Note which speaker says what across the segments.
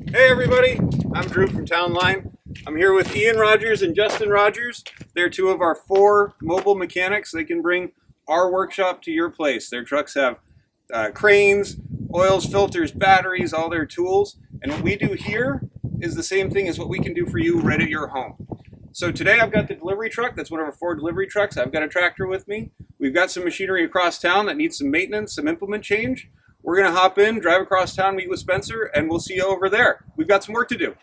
Speaker 1: Hey everybody, I'm Drew from Townline. I'm here with Ian Rogers and Justin Rogers. They're two of our 4 mobile mechanics. They can bring our workshop to your place. Their trucks have cranes, oils, filters, batteries, all their tools. And what we do here is the same thing as what we can do for you right at your home. So today I've got the delivery truck. That's one of our 4 delivery trucks. I've got a tractor with me. We've got some machinery across town that needs some maintenance, some implement change. We're going to hop in, drive across town, meet with Spencer, and we'll see you over there. We've got some work to do.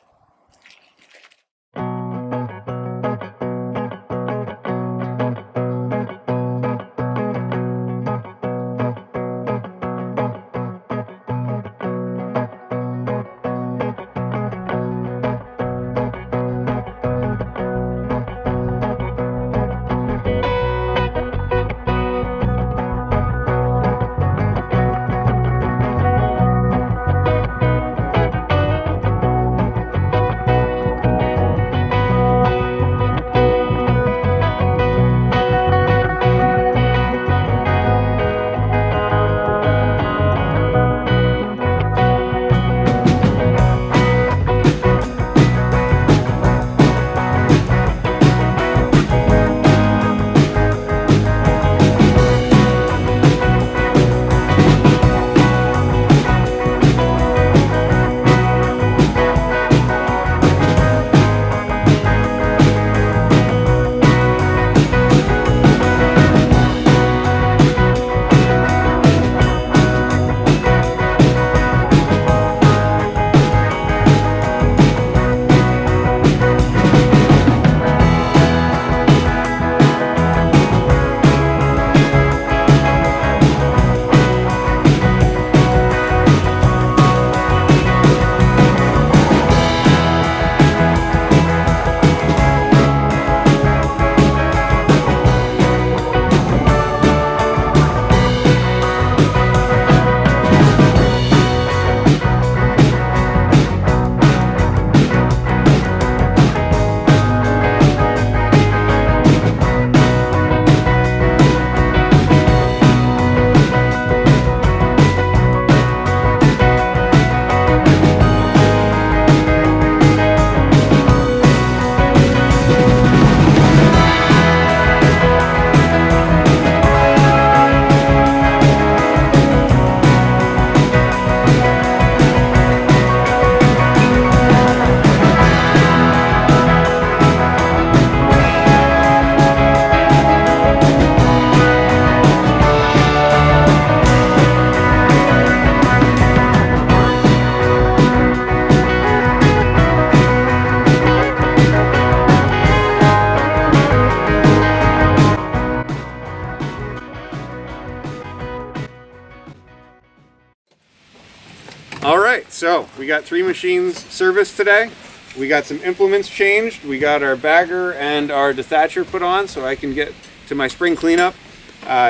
Speaker 1: All right, so we got 3 machines serviced today. We got some implements changed. We got our bagger and our dethatcher put on so I can get to my spring cleanup.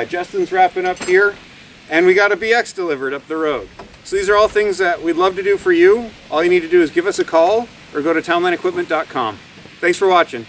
Speaker 1: Justin's wrapping up here, and we got a BX delivered up the road. So these are all things that we'd love to do for you. All you need to do is give us a call or go to townlineequipment.com. Thanks for watching.